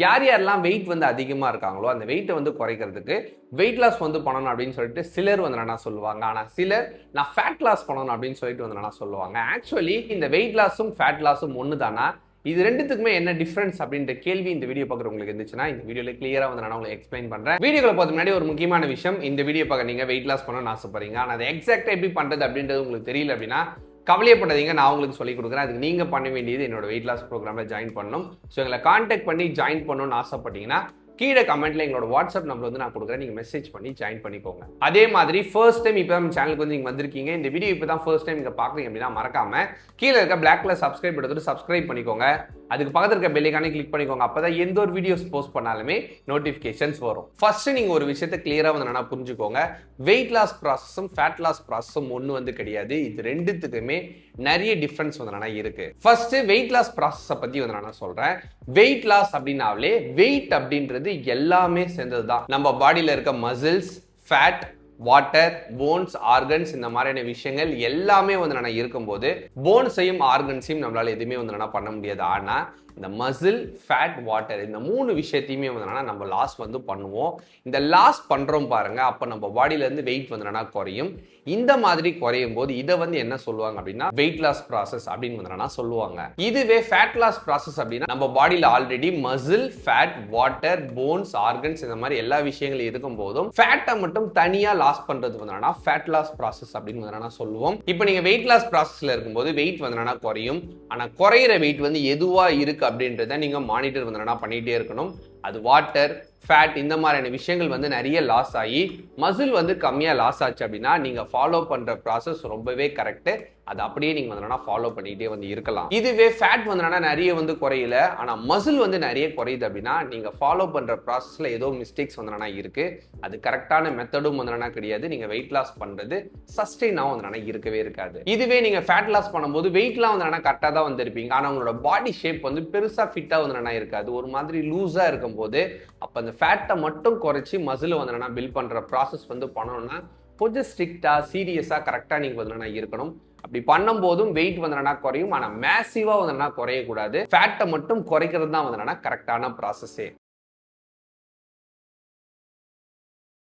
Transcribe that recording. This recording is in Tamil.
யார் யாரெல்லாம் வெயிட் வந்து அதிகமாக இருக்காங்களோ அந்த வெயிட்டை வந்து குறைக்கிறதுக்கு வெயிட் லாஸ் வந்து பண்ணணும் அப்படின்னு சொல்லிட்டு சிலர் வந்து என்ன சொல்லுவாங்க. ஆனால் சிலர் நான் ஃபேட் லாஸ் பண்ணணும் அப்படின்னு சொல்லிட்டு வந்து என்ன சொல்லுவாங்க. ஆக்சுவலி இந்த வெயிட் லாஸும் ஃபேட் லாஸும் ஒன்று தானா, இது ரெண்டுத்துக்குமே என்ன டிஃபரன்ஸ் அப்படின்ற கேள்வி இந்த வீடியோ பார்க்குறவங்களுக்கு இருந்துச்சுன்னா இந்த வீடியோவில் கிளியராக வந்து நான் உங்களுக்கு எக்ஸ்பிளைன் பண்ணுறேன். வீடியோவில் பார்த்து முன்னாடி ஒரு முக்கியமான விஷயம், இந்த வீடியோ பார்க்க நீங்கள் வெயிட் லாஸ் பண்ணணும்னு ஆசைப்படுறீங்க, ஆனால் அதை எக்ஸாக்டாக எப்படி பண்ணுறது அப்படின்றது உங்களுக்கு தெரியல அப்படின்னா கவலையப்படாதீங்க, நான் உங்களுக்கு சொல்லிக் கொடுக்குறேன். அதுக்கு நீங்கள் பண்ண வேண்டியது என்னோட வெயிட் லாஸ் ப்ரோக்ராமில் ஜாயின் பண்ணணும். ஸோ எங்களை கான்டாக்ட் பண்ணி ஜாயின் பண்ணணும்னு ஆசைப்பட்டீங்கன்னா கீழே கமெண்ட்ல எங்களோட வாட்ஸ்அப் நம்பர் வந்து நான் கொடுக்குறேன், நீங்க மெசேஜ் பண்ணி ஜாயின் பண்ணிக்கோங்க. அதே மாதிரி ஃபர்ஸ்ட் டைம் இப்போ நம்ம சேனலுக்கு வந்து நீங்க வந்திருக்கீங்க, இந்த வீடியோ இப்போ தான் ஃபர்ஸ்ட் டைம் நீங்க பாக்குறீங்க அப்படின்னா மறக்காம கீழே இருக்க பிளாக் கலர் சப்ஸ்கிரைப் எடுத்துட்டு சப்ஸ்கிரைப் பண்ணிக்கோங்க. அதுக்கு பக்கத்துல இருக்க பெல் ஐகானை கிளிக் பண்ணிக்கோங்க. அப்பதான் எந்த ஒரு வீடியோஸ் போஸ்ட் பண்ணாலுமே நோட்டிபிகேஷன்ஸ் வரும். ஃபர்ஸ்ட் நீங்க ஒரு விஷயத்தை கிளியரா வந்து நான் புரிஞ்சுக்கோங்க, வெயிட் லாஸ் ப்ராசஸும் ஃபேட் லாஸ் ப்ராசஸும் ஒன்று வந்து கிடையாது. இது ரெண்டுத்துக்குமே நிறைய டிஃபரன்ஸ் வந்து நான் இருக்கு. ஃபர்ஸ்ட் வெயிட் லாஸ் ப்ராசஸை பத்தி வந்து நான் சொல்றேன். வெயிட் லாஸ் அப்படின்னாலே வெயிட் அப்படின்றது எல்லாமே சேர்ந்தது தான். நம்ம பாடியில இருக்க muscles, fat, water, bones, organs, இந்த மாதிரியான விஷயங்கள் எல்லாமே வந்து நான் இருக்கும்போது போன்ஸையும் ஆர்கன்ஸையும் நம்மளால எதுவுமே வந்து பண்ண முடியாது. ஆனா இந்த மசில், ஃபேட், வாட்டர் இந்த மூணு விஷயத்தையுமே வந்து நம்ம லாஸ் வந்து பண்ணுவோம். இந்த லாஸ் பண்றோம் பாருங்க, அப்ப நம்ம பாடியில இருந்து வெயிட் வந்து குறையும். இந்த மாதிரி குறையும் போது இதை வந்து என்ன சொல்லுவாங்க அப்படின்னா வெயிட் லாஸ் ப்ராசஸ் அப்படின்னு வந்து சொல்லுவாங்க. இதுவே ஃபேட் லாஸ் ப்ராசஸ் அப்படின்னா நம்ம பாடியில already muscle, fat, water, bones, organs இந்த மாதிரி எல்லா விஷயங்களும் இருக்கும் போதும் ஃபேட்டை மட்டும் தனியா லாஸ் பண்றது வந்து ஃபேட் லாஸ் ப்ராசஸ் அப்படின்னு வந்து சொல்லுவோம். இப்போ நீங்க வெயிட் லாஸ் ப்ராசஸ்ல இருக்கும்போது வெயிட் வந்து குறையும். ஆனா குறையிற வெயிட் வந்து எதுவா இருக்கு அப்படின்றத நீங்க மானிட்டர் வந்து பண்ணிட்டே இருக்கணும். அது வாட்டர், ஃபேட் இந்த மாதிரியான விஷயங்கள் வந்து நிறைய லாஸ் ஆகி மசில் வந்து கம்மியாக லாஸ் ஆச்சு அப்படின்னா நீங்க ஃபாலோ பண்ற ப்ராசஸ் ரொம்பவே கரெக்ட். அது அப்படியே நீங்க வந்து ஃபாலோ பண்ணிட்டே வந்து இருக்கலாம். இதுவே ஃபேட் வந்து நிறைய வந்து குறையல, ஆனா மசில் வந்து நிறைய குறையுது அப்படின்னா நீங்க ஃபாலோ பண்ற ப்ராசஸ்ல ஏதோ மிஸ்டேக்ஸ் வந்து இருக்கு. அது கரெக்டான மெத்தடும் வந்து கிடையாது. நீங்க வெயிட் லாஸ் பண்றது சஸ்டெயினாவும் வந்து இருக்கவே இருக்காது. இதுவே நீங்க ஃபேட் லாஸ் பண்ணும்போது வெயிட்லாம் வந்து கரெக்டாக தான் வந்திருப்பீங்க, ஆனா உங்களோட பாடி ஷேப் வந்து பெருசா ஃபிட்டா வந்து இருக்காது, ஒரு மாதிரி லூஸா இருக்கும் போது அப்ப அந்த ஃபேட்டை மட்டும் குறைச்சி மசில் வந்து பில்ட் பண்ற ப்ராசஸ் வந்து பண்ணணும்னா கொஞ்சம் ஸ்ட்ரிக்டா சீரியஸா கரெக்டா நீங்க வந்து இருக்கணும். அப்படி பண்ணும் போதும் வெயிட் வந்து குறையும், ஆனா மேசிவா வந்து குறையக்கூடாது. ஃபேட்டை மட்டும் குறைக்கிறது தான் வந்து கரெக்டான ப்ராசஸே.